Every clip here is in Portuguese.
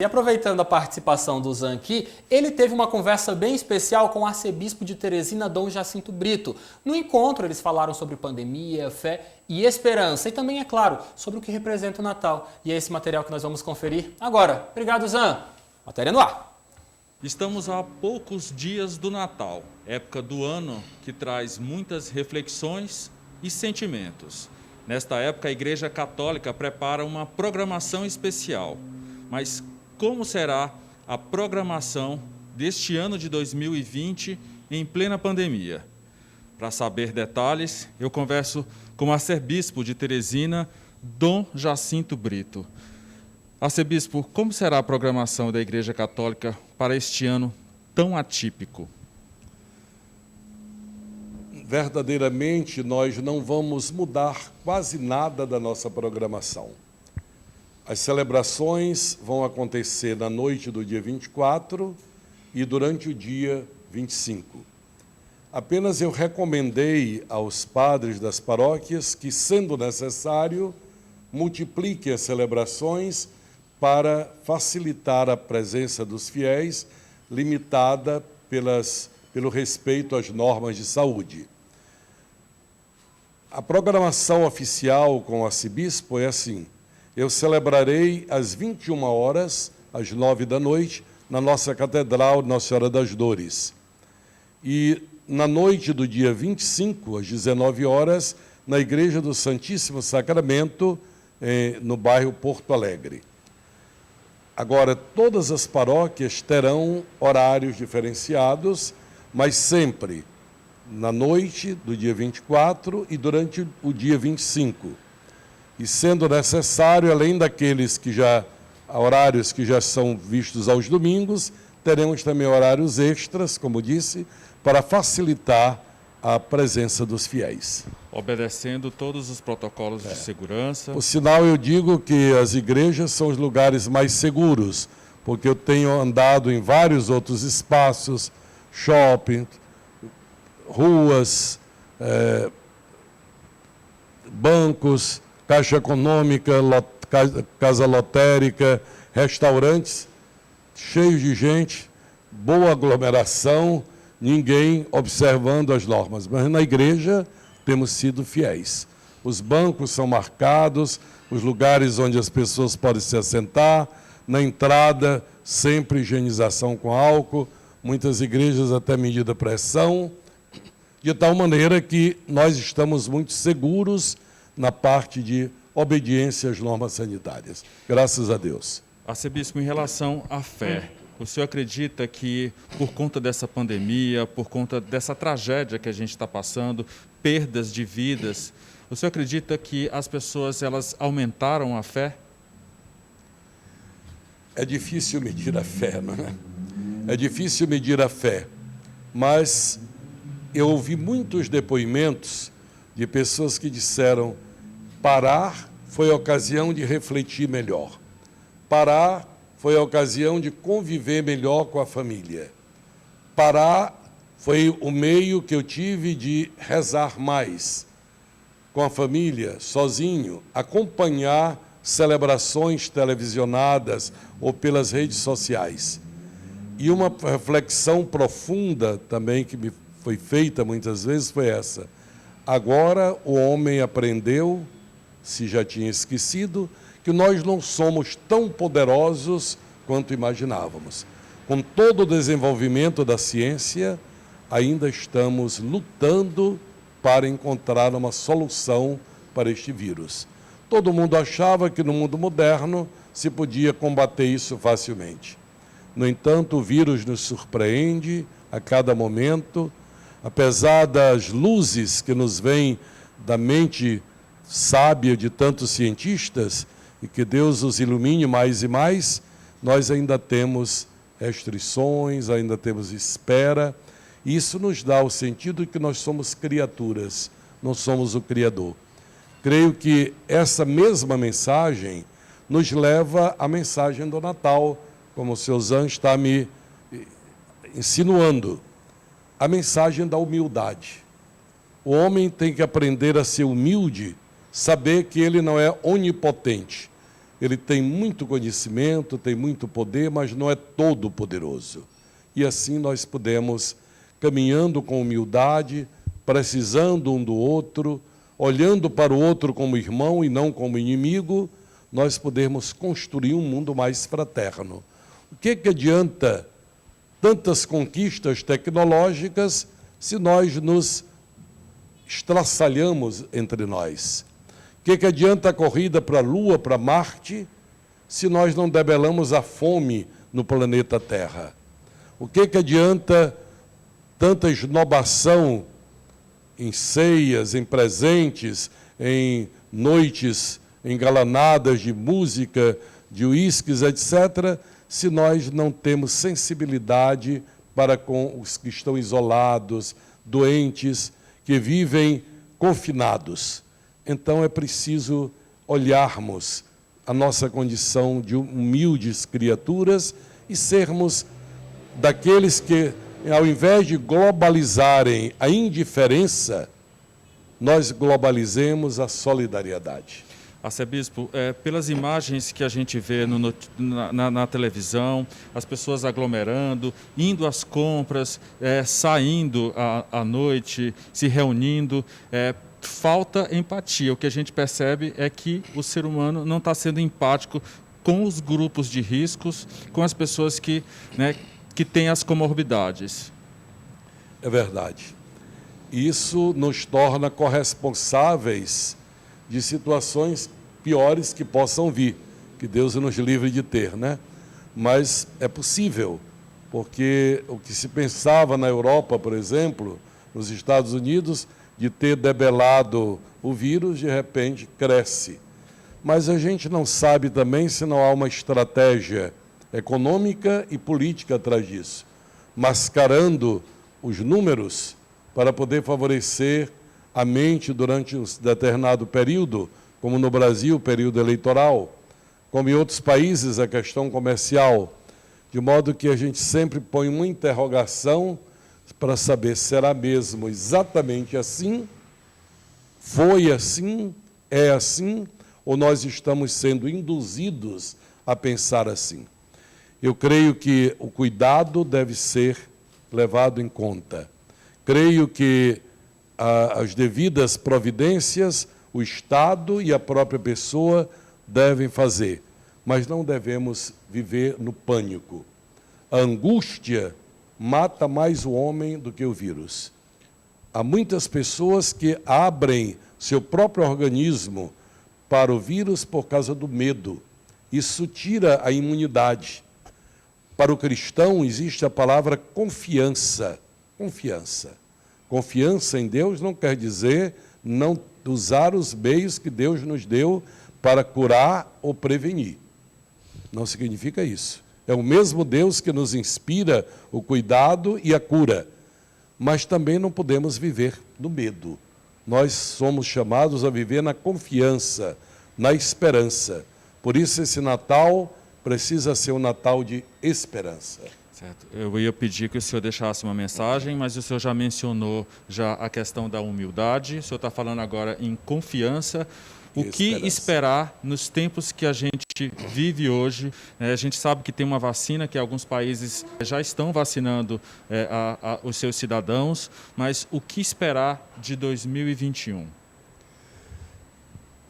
E aproveitando a participação do Zan aqui, ele teve uma conversa bem especial com o arcebispo de Teresina, Dom Jacinto Brito. No encontro, eles falaram sobre pandemia, fé e esperança. E também, é claro, sobre o que representa o Natal. E é esse material que nós vamos conferir agora. Obrigado, Zan. Matéria no ar. Estamos a poucos dias do Natal, época do ano que traz muitas reflexões e sentimentos. Nesta época, a Igreja Católica prepara uma programação especial. Mas como será a programação deste ano de 2020 em plena pandemia? Para saber detalhes, eu converso com o arcebispo de Teresina, Dom Jacinto Brito. Arcebispo, como será a programação da Igreja Católica para este ano tão atípico? Verdadeiramente, nós não vamos mudar quase nada da nossa programação. As celebrações vão acontecer na noite do dia 24 e durante o dia 25. Apenas eu recomendei aos padres das paróquias que, sendo necessário, multipliquem as celebrações para facilitar a presença dos fiéis, limitada pelo respeito às normas de saúde. A programação oficial com o arcebispo é assim: eu celebrarei às 21 horas, às 9 da noite, na nossa Catedral Nossa Senhora das Dores. E na noite do dia 25, às 19 horas, na Igreja do Santíssimo Sacramento, no bairro Porto Alegre. Agora, todas as paróquias terão horários diferenciados, mas sempre na noite do dia 24 e durante o dia 25. E sendo necessário, além daqueles horários que já são vistos aos domingos, teremos também horários extras, como disse, para facilitar a presença dos fiéis. Obedecendo todos os protocolos de segurança. Por sinal, eu digo que as igrejas são os lugares mais seguros, porque eu tenho andado em vários outros espaços, shopping, ruas, bancos, Caixa Econômica, Casa Lotérica, restaurantes cheios de gente, boa aglomeração, ninguém observando as normas. Mas na igreja temos sido fiéis. Os bancos são marcados, os lugares onde as pessoas podem se assentar, na entrada sempre higienização com álcool, muitas igrejas até medida pressão, de tal maneira que nós estamos muito seguros na parte de obediência às normas sanitárias. Graças a Deus. Arcebispo, em relação à fé, o senhor acredita que, por conta dessa pandemia, por conta dessa tragédia que a gente está passando, perdas de vidas, o senhor acredita que as pessoas elas aumentaram a fé? É difícil medir a fé, não é? É difícil medir a fé, mas eu ouvi muitos depoimentos de pessoas que disseram: parar foi a ocasião de refletir melhor. Parar foi a ocasião de conviver melhor com a família. Parar foi o meio que eu tive de rezar mais com a família, sozinho, acompanhar celebrações televisionadas ou pelas redes sociais. E uma reflexão profunda também que me foi feita muitas vezes foi essa: agora o homem aprendeu, se já tinha esquecido, que nós não somos tão poderosos quanto imaginávamos. Com todo o desenvolvimento da ciência, ainda estamos lutando para encontrar uma solução para este vírus. Todo mundo achava que no mundo moderno se podia combater isso facilmente. No entanto, o vírus nos surpreende a cada momento, apesar das luzes que nos vêm da mente sábia de tantos cientistas, e que Deus os ilumine mais e mais, nós ainda temos restrições, ainda temos espera. Isso nos dá o sentido de que nós somos criaturas, não somos o Criador. Creio que essa mesma mensagem nos leva à mensagem do Natal, como o seu Zan está me insinuando, a mensagem da humildade. O homem tem que aprender a ser humilde, saber que ele não é onipotente, Ele tem muito conhecimento, tem muito poder, mas não é todo poderoso. E assim nós podemos, caminhando com humildade, precisando um do outro, olhando para o outro como irmão e não como inimigo, nós podemos construir um mundo mais fraterno. O que adianta tantas conquistas tecnológicas se nós nos estraçalhamos entre nós? O que adianta a corrida para a Lua, para Marte, se nós não debelamos a fome no planeta Terra? O que adianta tanta esnobação em ceias, em presentes, em noites engalanadas de música, de uísques, etc., se nós não temos sensibilidade para com os que estão isolados, doentes, que vivem confinados? Então é preciso olharmos a nossa condição de humildes criaturas e sermos daqueles que, ao invés de globalizarem a indiferença, nós globalizemos a solidariedade. Arcebispo, pelas imagens que a gente vê na televisão, as pessoas aglomerando, indo às compras, saindo à noite, se reunindo, falta empatia. O que a gente percebe é que o ser humano não está sendo empático com os grupos de riscos, com as pessoas que têm as comorbidades. É verdade. Isso nos torna corresponsáveis de situações piores que possam vir, que Deus nos livre de ter, né? Mas é possível, porque o que se pensava na Europa, por exemplo, nos Estados Unidos, de ter debelado o vírus, de repente cresce. Mas a gente não sabe também se não há uma estratégia econômica e política atrás disso, mascarando os números para poder favorecer a mente durante um determinado período, como no Brasil, o período eleitoral, como em outros países, a questão comercial, de modo que a gente sempre põe uma interrogação para saber, será mesmo exatamente assim? Foi assim? É assim? Ou nós estamos sendo induzidos a pensar assim? Eu creio que o cuidado deve ser levado em conta. Creio que as devidas providências, o Estado e a própria pessoa devem fazer, mas não devemos viver no pânico. A angústia mata mais o homem do que o vírus. Há muitas pessoas que abrem seu próprio organismo para o vírus por causa do medo. Isso tira a imunidade. Para o cristão existe a palavra confiança. Confiança. Confiança em Deus não quer dizer não usar os meios que Deus nos deu para curar ou prevenir. Não significa isso. É o mesmo Deus que nos inspira o cuidado e a cura. Mas também não podemos viver no medo. Nós somos chamados a viver na confiança, na esperança. Por isso esse Natal precisa ser um Natal de esperança. Certo. Eu ia pedir que o senhor deixasse uma mensagem, mas o senhor já mencionou a questão da humildade. O senhor está falando agora em confiança. O que esperar nos tempos que a gente vive hoje? A gente sabe que tem uma vacina, que alguns países já estão vacinando os seus cidadãos, mas o que esperar de 2021?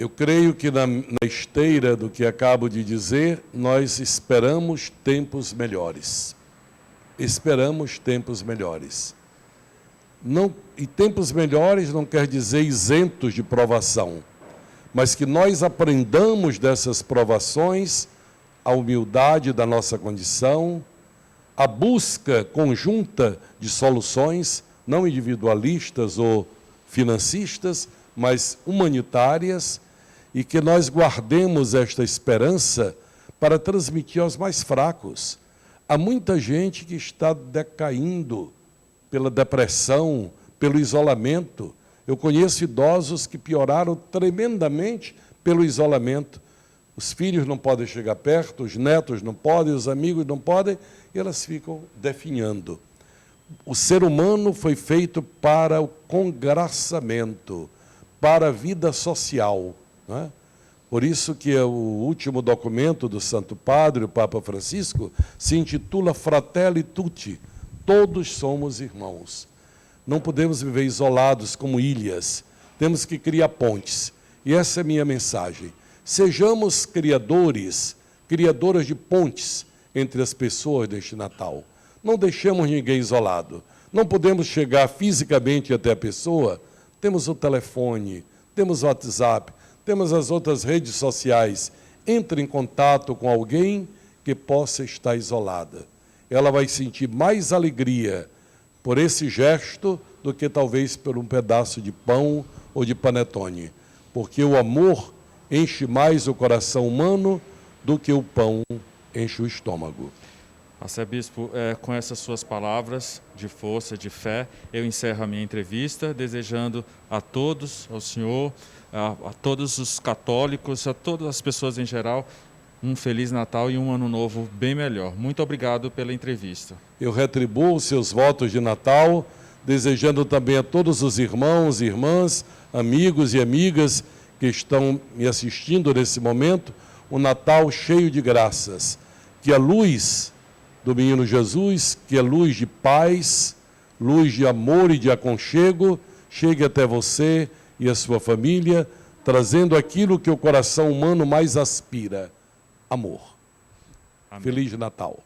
Eu creio que na esteira do que acabo de dizer, nós esperamos tempos melhores. Esperamos tempos melhores. E tempos melhores não quer dizer isentos de provação, mas que nós aprendamos dessas provações a humildade da nossa condição, a busca conjunta de soluções, não individualistas ou financistas, mas humanitárias, e que nós guardemos esta esperança para transmitir aos mais fracos. Há muita gente que está decaindo pela depressão, pelo isolamento. Eu conheço idosos que pioraram tremendamente pelo isolamento. Os filhos não podem chegar perto, os netos não podem, os amigos não podem, e elas ficam definhando. O ser humano foi feito para o congraçamento, para a vida social, né? Por isso que o último documento do Santo Padre, o Papa Francisco, se intitula Fratelli Tutti, todos somos irmãos. Não podemos viver isolados como ilhas, temos que criar pontes. E essa é a minha mensagem. Sejamos criadoras de pontes entre as pessoas deste Natal. Não deixemos ninguém isolado. Não podemos chegar fisicamente até a pessoa. Temos o telefone, temos o WhatsApp, temos as outras redes sociais. Entre em contato com alguém que possa estar isolada. Ela vai sentir mais alegria por esse gesto do que talvez por um pedaço de pão ou de panetone. Porque o amor enche mais o coração humano do que o pão enche o estômago. Arcebispo, com essas suas palavras de força, de fé, eu encerro a minha entrevista, desejando a todos, ao senhor, a todos os católicos, a todas as pessoas em geral, um Feliz Natal e um Ano Novo bem melhor. Muito obrigado pela entrevista. Eu retribuo os seus votos de Natal, desejando também a todos os irmãos e irmãs, amigos e amigas que estão me assistindo nesse momento, um Natal cheio de graças. Que a luz do Menino Jesus, que a luz de paz, luz de amor e de aconchego, chegue até você e a sua família, trazendo aquilo que o coração humano mais aspira, amor. Amém. Feliz Natal.